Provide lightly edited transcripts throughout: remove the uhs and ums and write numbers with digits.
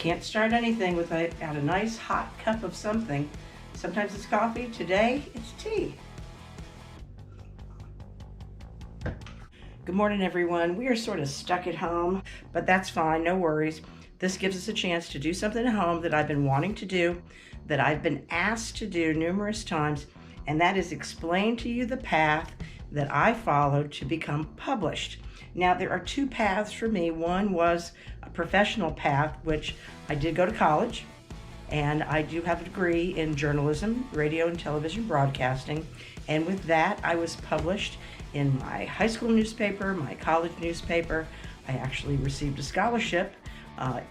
Can't start anything without a nice hot cup of something. Sometimes it's coffee, today it's tea. Good morning, everyone. We are sort of stuck at home, but that's fine, no worries. This gives us a chance to do something at home that I've been wanting to do, that I've been asked to do numerous times, and that is explain to you the path that I followed to become published. Now, there are two paths for me. One was a professional path, which I did go to college, and I do have a degree in journalism, radio and television broadcasting. And with that, I was published in my high school newspaper, my college newspaper. I actually received a scholarship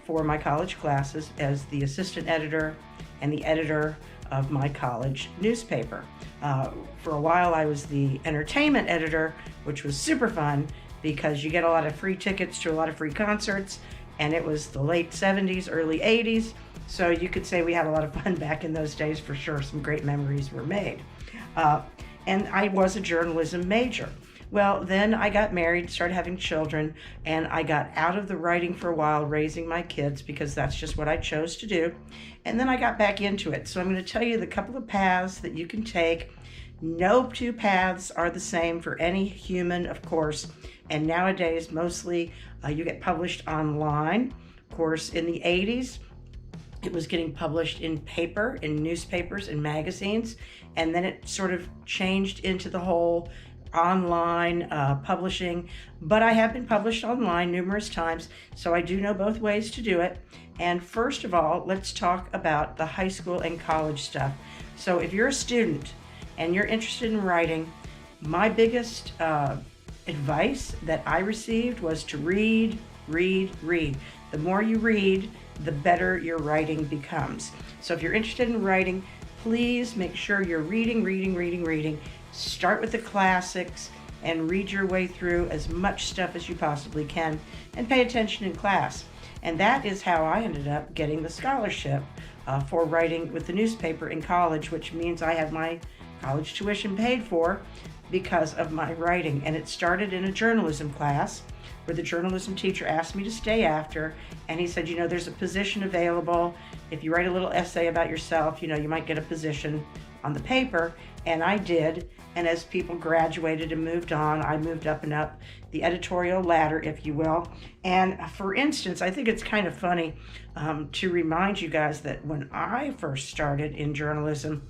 for my college classes as the assistant editor and the editor of my college newspaper. For a while, I was the entertainment editor, which was super fun because you get a lot of free tickets to a lot of free concerts, and it was the late 70s, early 80s, so you could say we had a lot of fun back in those days for sure. Some great memories were made. And I was a journalism major. Well, then I got married, started having children, and I got out of the writing for a while, raising my kids, because that's just what I chose to do. And then I got back into it. So I'm going to tell you the couple of paths that you can take. No two paths are the same for any human, of course. And nowadays, mostly you get published online. Of course, in the 80s, it was getting published in paper, in newspapers, and magazines. And then it sort of changed into the whole online publishing. But I have been published online numerous times, so I do know both ways to do it. And first of all, let's talk about the high school and college stuff. So if you're a student and you're interested in writing, my biggest advice that I received was to read, read, read. The more you read, the better your writing becomes. So if you're interested in writing, please make sure you're reading, reading, reading, reading. Start with the classics and read your way through as much stuff as you possibly can, and pay attention in class. And that is how I ended up getting the scholarship for writing with the newspaper in college, which means I have my college tuition paid for because of my writing. And it started in a journalism class where the journalism teacher asked me to stay after, and he said, there's a position available. If you write a little essay about yourself, you might get a position on the paper. And I did. And as people graduated and moved on, I moved up and up the editorial ladder, if you will. And for instance, I think it's kind of funny to remind you guys that when I first started in journalism,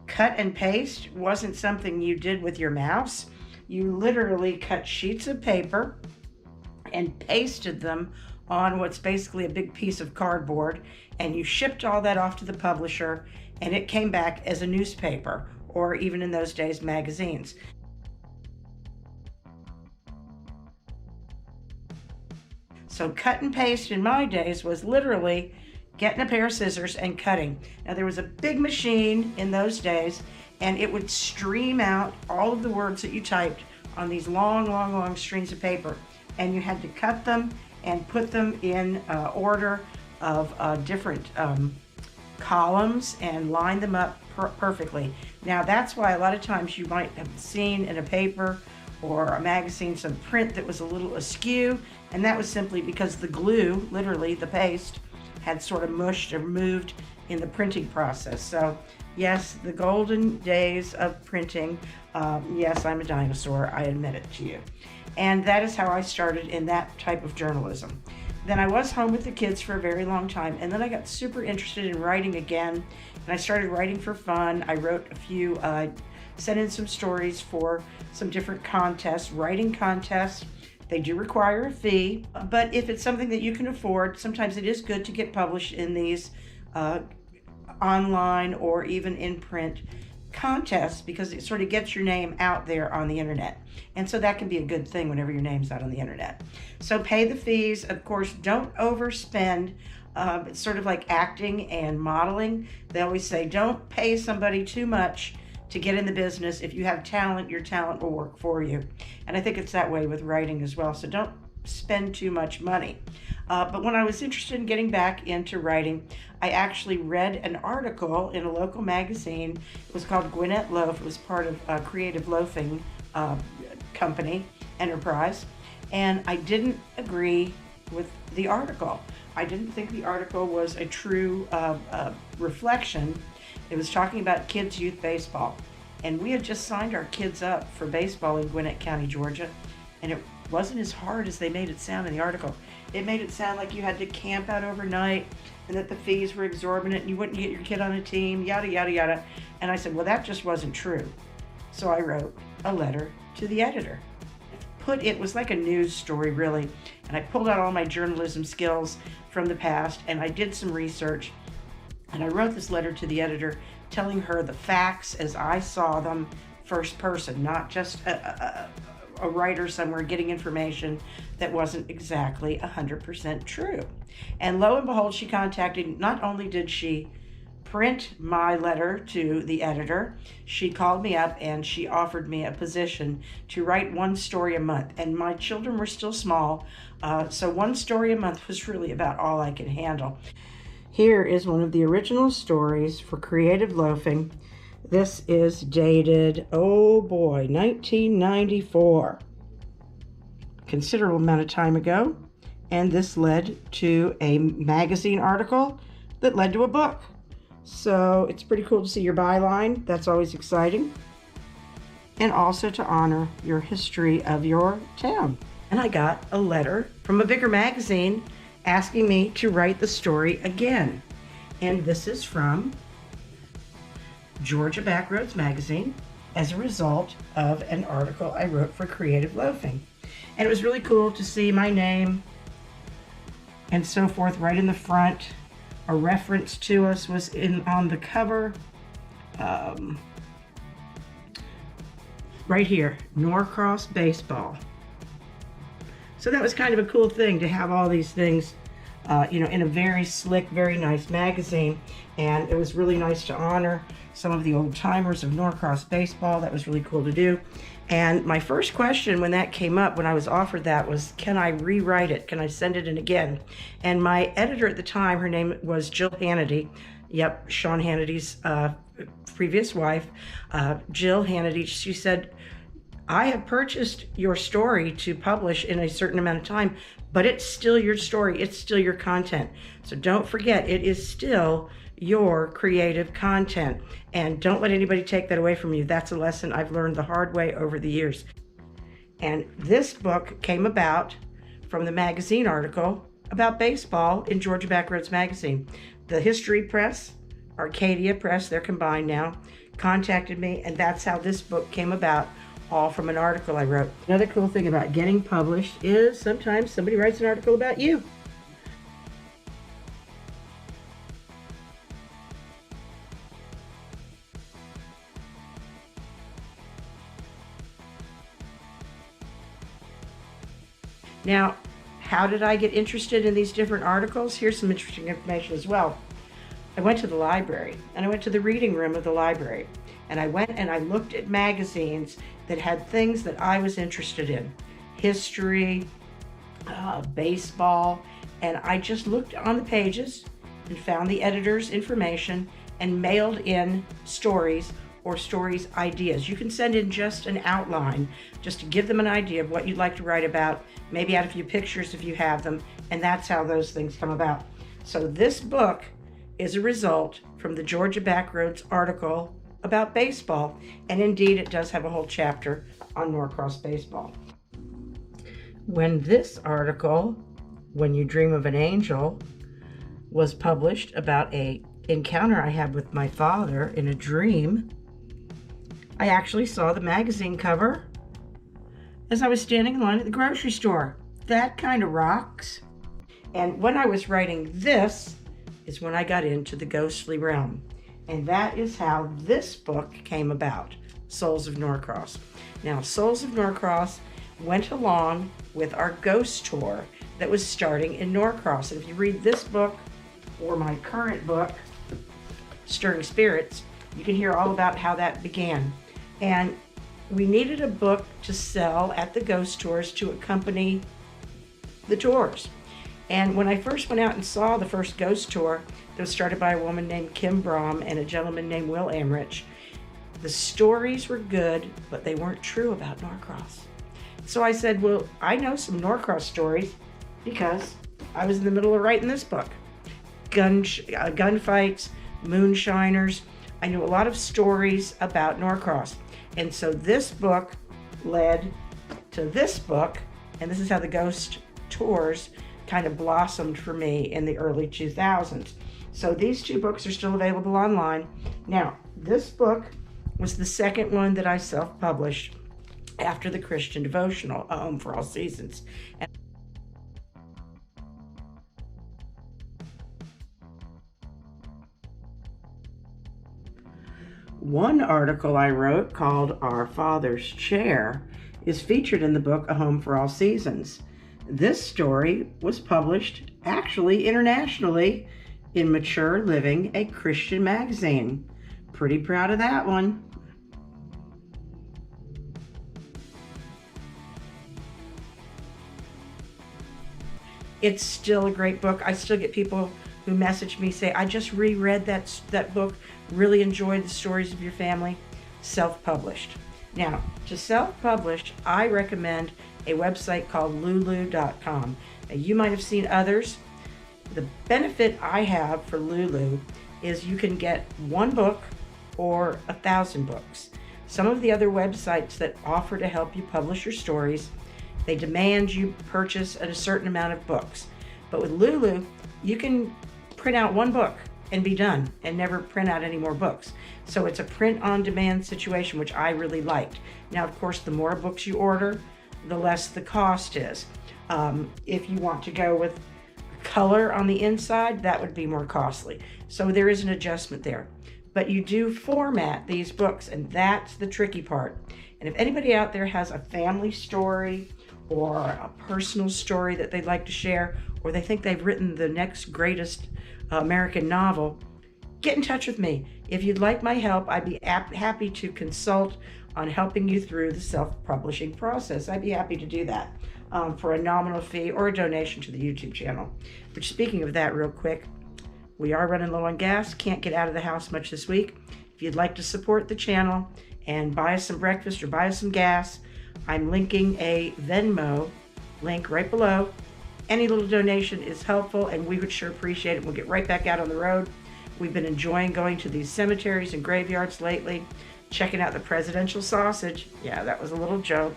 cut and paste wasn't something you did with your mouse. You literally cut sheets of paper and pasted them on what's basically a big piece of cardboard, and you shipped all that off to the publisher, and it came back as a newspaper, or even in those days, magazines. So cut and paste in my days was literally getting a pair of scissors and cutting. Now, there was a big machine in those days, and it would stream out all of the words that you typed on these long, long, long streams of paper. And you had to cut them and put them in order of different columns and line them up perfectly. Now, that's why a lot of times you might have seen in a paper or a magazine some print that was a little askew, and that was simply because the glue, literally the paste, had sort of mushed or moved in the printing process. So yes, the golden days of printing. Yes, I'm a dinosaur, I admit it to you. And that is how I started in that type of journalism. Then I was home with the kids for a very long time, and then I got super interested in writing again, and I started writing for fun. I wrote a few, sent in some stories for some different contests, writing contests. They do require a fee, but if it's something that you can afford, sometimes it is good to get published in these online or even in print contests, because it sort of gets your name out there on the internet. And so that can be a good thing whenever your name's out on the internet. So pay the fees. Of course, don't overspend. It's sort of like acting and modeling. They always say, don't pay somebody too much to get in the business. If you have talent, your talent will work for you. And I think it's that way with writing as well. So don't spend too much money. But when I was interested in getting back into writing, I actually read an article in a local magazine. It was called Gwinnett Loaf. It was part of a Creative Loafing company, enterprise. And I didn't agree with the article. I didn't think the article was a true reflection. It was talking about kids' youth baseball. And we had just signed our kids up for baseball in Gwinnett County, Georgia. And it wasn't as hard as they made it sound in the article. It made it sound like you had to camp out overnight and that the fees were exorbitant and you wouldn't get your kid on a team, yada, yada, yada. And I said, well, that just wasn't true. So I wrote a letter to the editor. It was like a news story, really. And I pulled out all my journalism skills from the past and I did some research. And I wrote this letter to the editor telling her the facts as I saw them, first person, not just a writer somewhere getting information that wasn't exactly 100% true. And lo and behold, she contacted, not only did she print my letter to the editor, she called me up and she offered me a position to write one story a month. And my children were still small, so one story a month was really about all I could handle. Here is one of the original stories for Creative Loafing. This is dated, oh boy, 1994. Considerable amount of time ago. And this led to a magazine article that led to a book. So it's pretty cool to see your byline. That's always exciting. And also to honor your history of your town. And I got a letter from a bigger magazine asking me to write the story again. And this is from Georgia Backroads Magazine as a result of an article I wrote for Creative Loafing. And it was really cool to see my name and so forth right in the front. A reference to us was on the cover. Right here, Norcross Baseball. So that was kind of a cool thing to have all these things, in a very slick, very nice magazine. And it was really nice to honor some of the old timers of Norcross baseball. That was really cool to do. And my first question when that came up, when I was offered that, was, can I rewrite it? Can I send it in again? And my editor at the time, her name was Jill Hannity. Yep, Sean Hannity's previous wife, Jill Hannity. She said, I have purchased your story to publish in a certain amount of time, but it's still your story. It's still your content. So don't forget, it is still your creative content. And don't let anybody take that away from you. That's a lesson I've learned the hard way over the years. And this book came about from the magazine article about baseball in Georgia Backroads Magazine. The History Press, Arcadia Press, they're combined now, contacted me, and that's how this book came about, all from an article I wrote. Another cool thing about getting published is sometimes somebody writes an article about you. Now, how did I get interested in these different articles? Here's some interesting information as well. I went to the library, and I went to the reading room of the library, and I went and I looked at magazines that had things that I was interested in. History, baseball, and I just looked on the pages and found the editor's information and mailed in stories or stories ideas. You can send in just an outline just to give them an idea of what you'd like to write about, maybe add a few pictures if you have them, and that's how those things come about. So this book is a result from the Georgia Backroads article about baseball, and indeed it does have a whole chapter on Norcross baseball. When this article, When You Dream of an Angel, was published about a encounter I had with my father in a dream, I actually saw the magazine cover as I was standing in line at the grocery store. That kind of rocks. And when I was writing this is when I got into the ghostly realm. And that is how this book came about, Souls of Norcross. Now, Souls of Norcross went along with our ghost tour that was starting in Norcross. And if you read this book or my current book, Stirring Spirits, you can hear all about how that began. And we needed a book to sell at the ghost tours to accompany the tours. And when I first went out and saw the first ghost tour that was started by a woman named Kim Brom and a gentleman named Will Amrich, the stories were good, but they weren't true about Norcross. So I said, well, I know some Norcross stories because I was in the middle of writing this book. Gunfights, moonshiners. I knew a lot of stories about Norcross. And so this book led to this book, and this is how the ghost tours kind of blossomed for me in the early 2000s. So these two books are still available online. Now, this book was the second one that I self-published after the Christian devotional, A Home for All Seasons. One article I wrote called Our Father's Chair is featured in the book A Home for All Seasons. This story was published actually internationally in Mature Living, a Christian magazine. Pretty proud of that one. It's still a great book. I still get people who message me say, I just reread that book, really enjoyed the stories of your family. Self-published. Now, to self-publish, I recommend a website called lulu.com. Now, you might have seen others. The benefit I have for Lulu is you can get one book or 1,000 books. Some of the other websites that offer to help you publish your stories, they demand you purchase a certain amount of books. But with Lulu, you can print out one book and be done and never print out any more books. So it's a print-on-demand situation, which I really liked. Now, of course, the more books you order, the less the cost is. If you want to go with color on the inside, that would be more costly. So there is an adjustment there. But you do format these books, and that's the tricky part. And if anybody out there has a family story or a personal story that they'd like to share, or they think they've written the next greatest American novel, get in touch with me. If you'd like my help, I'd be happy to consult on helping you through the self-publishing process. I'd be happy to do that for a nominal fee or a donation to the YouTube channel. But speaking of that real quick, we are running low on gas, can't get out of the house much this week. If you'd like to support the channel and buy us some breakfast or buy us some gas, I'm linking a Venmo link right below. Any little donation is helpful, and we would sure appreciate it. We'll get right back out on the road. We've been enjoying going to these cemeteries and graveyards lately, checking out the presidential sausage. Yeah, that was a little joke,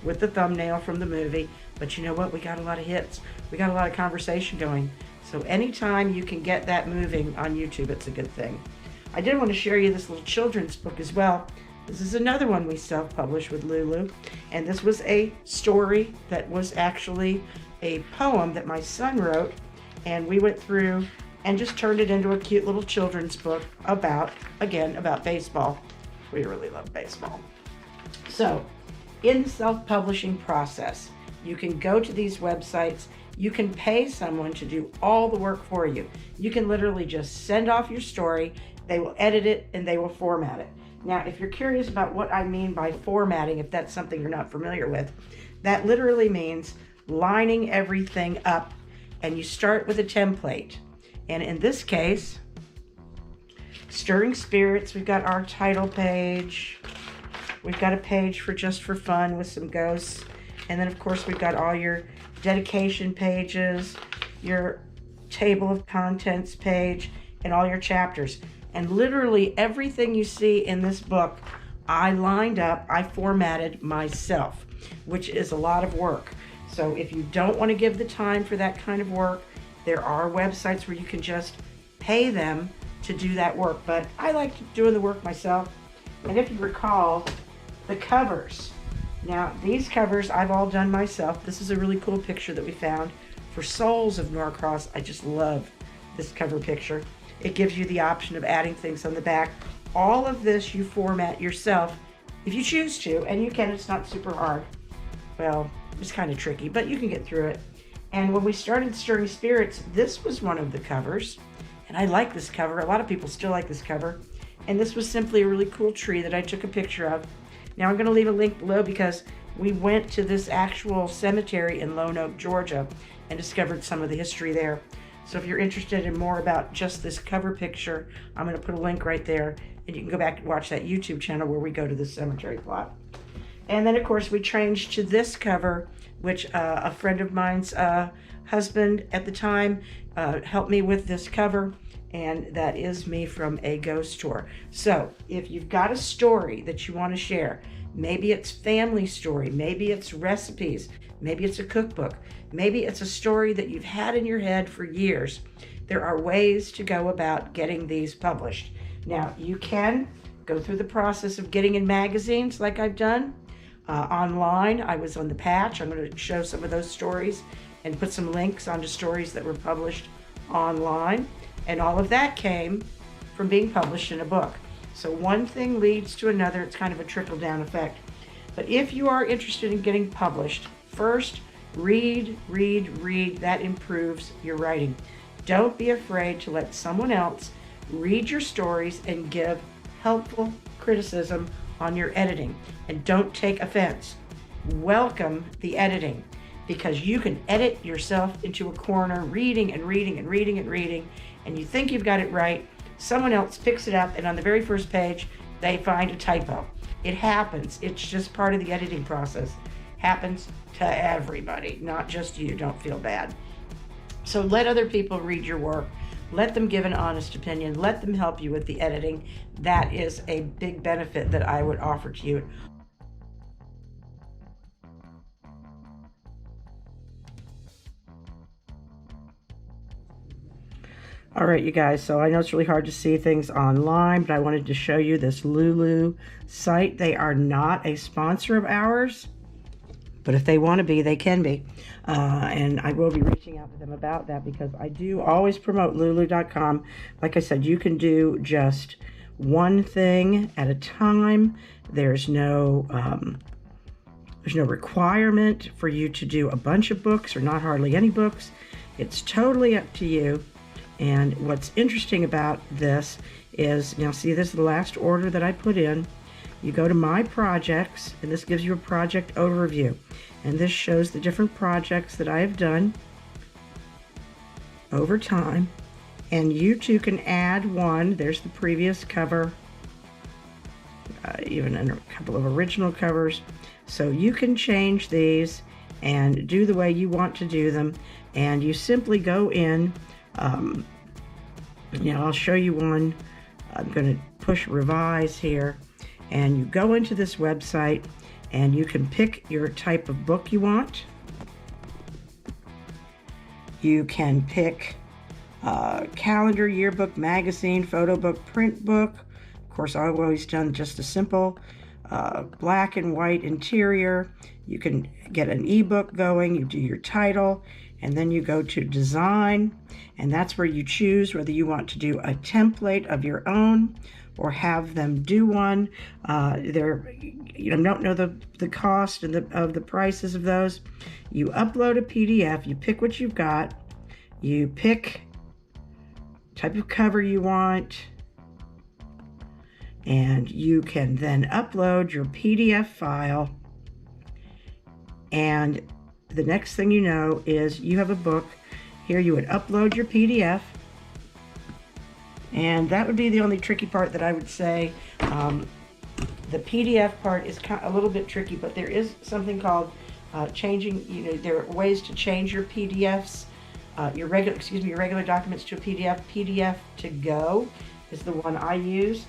with the thumbnail from the movie. But you know what? We got a lot of hits. We got a lot of conversation going. So anytime you can get that moving on YouTube, it's a good thing. I did want to share you this little children's book as well. This is another one we self-published with Lulu. And this was a story that was actually a poem that my son wrote. And we went through and just turned it into a cute little children's book about baseball. We really love baseball. So in the self-publishing process, you can go to these websites. You can pay someone to do all the work for you. You can literally just send off your story. They will edit it and they will format it. Now, if you're curious about what I mean by formatting, if that's something you're not familiar with, that literally means lining everything up, and you start with a template. And in this case, Stirring Spirits, we've got our title page. We've got a page for Just for Fun with some ghosts. And then, of course, we've got all your dedication pages, your table of contents page, and all your chapters. And literally everything you see in this book, I lined up, I formatted myself, which is a lot of work. So if you don't want to give the time for that kind of work, there are websites where you can just pay them to do that work. But I like doing the work myself. And if you recall, the covers. Now, these covers I've all done myself. This is a really cool picture that we found for Souls of Norcross. I just love this cover picture. It gives you the option of adding things on the back. All of this you format yourself if you choose to, and you can. It's not super hard. Well, it's kind of tricky, but you can get through it. And when we started Stirring Spirits, this was one of the covers. And I like this cover. A lot of people still like this cover. And this was simply a really cool tree that I took a picture of. Now I'm going to leave a link below because we went to this actual cemetery in Lone Oak, Georgia, and discovered some of the history there. So if you're interested in more about just this cover picture, I'm going to put a link right there, and you can go back and watch that YouTube channel where we go to the cemetery plot. And then, of course, we changed to this cover which a friend of mine's husband at the time helped me with this cover, and that is me from a ghost tour. So if you've got a story that you want to share, maybe it's family story, maybe it's recipes, maybe it's a cookbook, maybe it's a story that you've had in your head for years, there are ways to go about getting these published. Now, you can go through the process of getting in magazines like I've done. Online, I was on The Patch. I'm going to show some of those stories and put some links onto stories that were published online. And all of that came from being published in a book. So one thing leads to another. It's kind of a trickle-down effect. But if you are interested in getting published, first, read. That improves your writing. Don't be afraid to let someone else read your stories and give helpful criticism on your editing. And don't take offense. Welcome the editing, because you can edit yourself into a corner reading, and you think you've got it right. Someone else picks it up, and on the very first page, they find a typo. It happens. It's just part of the editing process. Happens to everybody, not just you. Don't feel bad. So let other people read your work. Let them give an honest opinion. Let them help you with the editing. That is a big benefit that I would offer to you. All right, you guys, so I know it's really hard to see things online, but I wanted to show you this Lulu site. They are not a sponsor of ours, but if they want to be, they can be. And I will be reaching out to them about that, because I do always promote Lulu.com. Like I said, you can do just one thing at a time. There's no requirement for you to do a bunch of books or not hardly any books. It's totally up to you. And what's interesting about this is, now see, this is the last order that I put in. You go to My Projects, and this gives you a project overview. And this shows the different projects that I have done over time. And you too can add one. There's the previous cover, even a couple of original covers. So you can change these and do the way you want to do them. And you simply go in. I'll show you one. I'm going to push revise here, and you go into this website and you can pick your type of book you want. You can pick calendar, yearbook, magazine, photo book, print book. Of course, I've always done just a simple black and white interior. You can get an ebook going. You do your title, and then you go to design, and that's where you choose whether you want to do a template of your own or have them do one. Don't know the cost and of the prices of those. You upload a PDF, you pick what you've got, you pick type of cover you want, and you can then upload your PDF file, and the next thing you know is you have a book. Here you would upload your PDF, and that would be the only tricky part that I would say. The PDF part is a little bit tricky, but there is something called changing. There are ways to change your PDFs, your regular documents to a PDF. PDF to go is the one I use,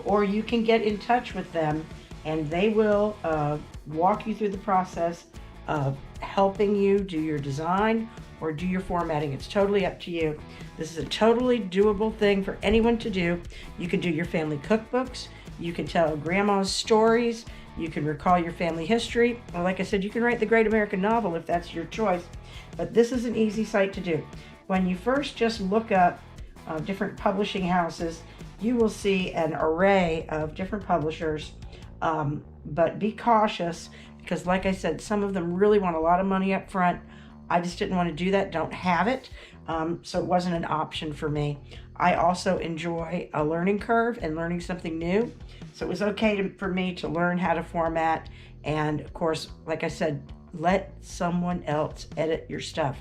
or you can get in touch with them, and they will walk you through the process of helping you do your design or do your formatting. It's totally up to you. This is a totally doable thing for anyone to do. You can do your family cookbooks. You can tell grandma's stories. You can recall your family history. Well, like I said, you can write the Great American Novel if that's your choice. But this is an easy site to do. When you first just look up different publishing houses, you will see an array of different publishers. But be cautious, because like I said, some of them really want a lot of money up front. I just didn't want to do that, don't have it. So it wasn't an option for me. I also enjoy a learning curve and learning something new. So it was okay for me to learn how to format. And of course, like I said, let someone else edit your stuff.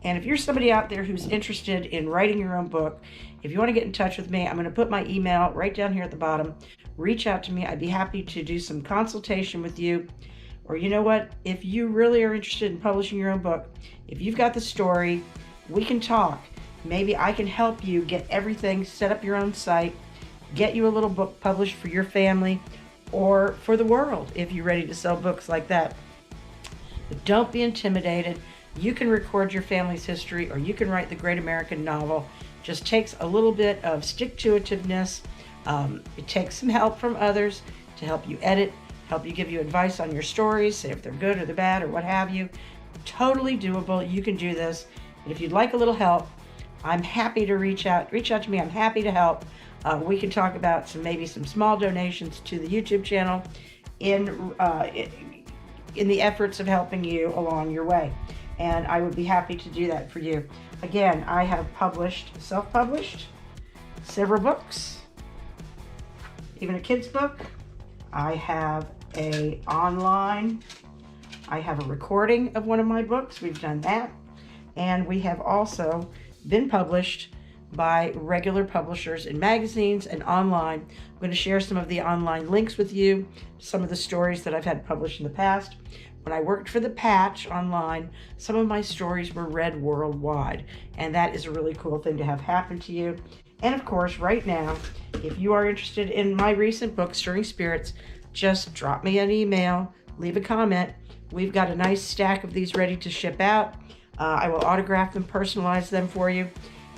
And if you're somebody out there who's interested in writing your own book, if you want to get in touch with me, I'm going to put my email right down here at the bottom. Reach out to me. I'd be happy to do some consultation with you, Or you know what, if you really are interested in publishing your own book, if you've got the story, we can talk. Maybe I can help you get everything, set up your own site, get you a little book published for your family or for the world if you're ready to sell books like that. But don't be intimidated. You can record your family's history, or you can write the great American novel. Just takes a little bit of stick-to-itiveness. It takes some help from others to help you edit, help you give you advice on your stories, say if they're good or they're bad or what have you. Totally doable. You can do this. And if you'd like a little help, I'm happy to reach out. Reach out to me. I'm happy to help. We can talk about maybe some small donations to the YouTube channel in the efforts of helping you along your way. And I would be happy to do that for you. Again, I have self-published, several books, even a kid's book. I have I have a recording of one of my books. We've done that. And we have also been published by regular publishers in magazines and online. I'm going to share some of the online links with you, some of the stories that I've had published in the past. When I worked for The Patch online, some of my stories were read worldwide, and that is a really cool thing to have happen to you. And of course, right now, if you are interested in my recent book, Stirring Spirits, just drop me an email, leave a comment. We've got a nice stack of these ready to ship out. I will autograph them, personalize them for you.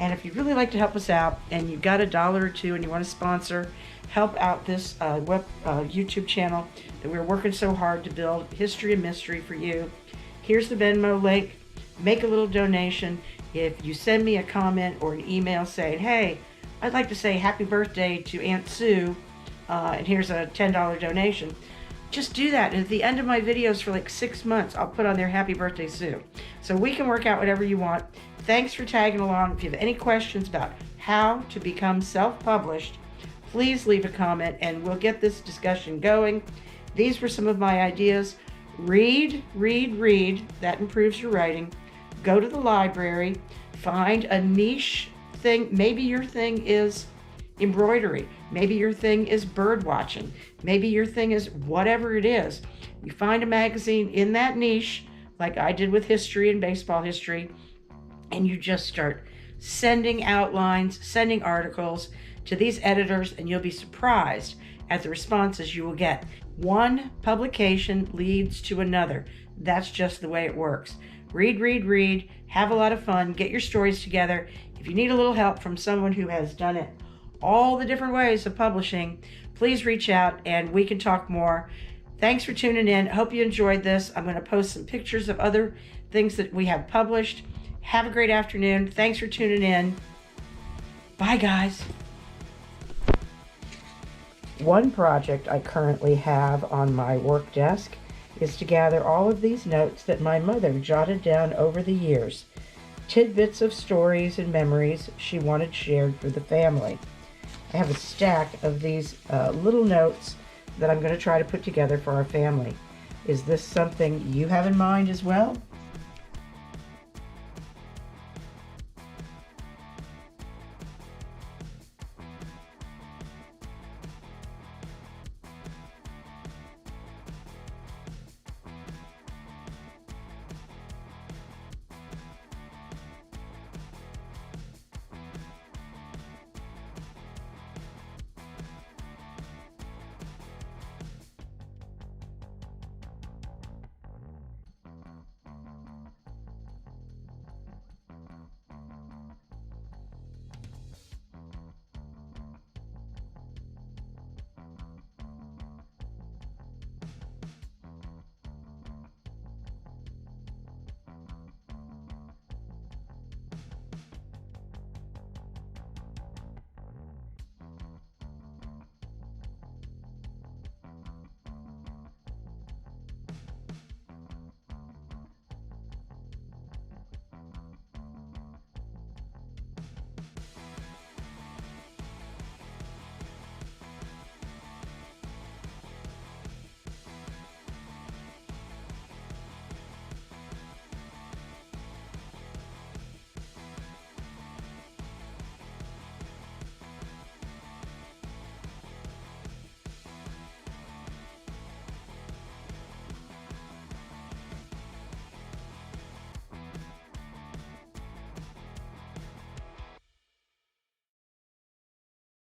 And if you'd really like to help us out and you've got $1 or $2 and you want to sponsor, help out this YouTube channel that we're working so hard to build, History and Mystery for you. Here's the Venmo link. Make a little donation. If you send me a comment or an email saying, hey, I'd like to say happy birthday to Aunt Sue, and here's a $10 donation, just do that. And at the end of my videos for like 6 months, I'll put on there happy birthday Sue. So we can work out whatever you want. Thanks for tagging along. If you have any questions about how to become self-published, please leave a comment and we'll get this discussion going. These were some of my ideas. Read, read, read. That improves your writing. Go to the library. Find a niche thing. Maybe your thing is embroidery. Maybe your thing is bird watching. Maybe your thing is whatever it is. You find a magazine in that niche, like I did with history and baseball history, and you just start sending outlines, sending articles to these editors, and you'll be surprised at the responses you will get. One publication leads to another. That's just the way it works. Read, read, read. Have a lot of fun. Get your stories together. If you need a little help from someone who has done it all the different ways of publishing, please reach out and we can talk more. Thanks for tuning in. Hope you enjoyed this. I'm going to post some pictures of other things that we have published. Have a great afternoon. Thanks for tuning in. Bye, guys. One project I currently have on my work desk is to gather all of these notes that my mother jotted down over the years, tidbits of stories and memories she wanted shared for the family. I have a stack of these little notes that I'm going to try to put together for our family. Is this something you have in mind as well?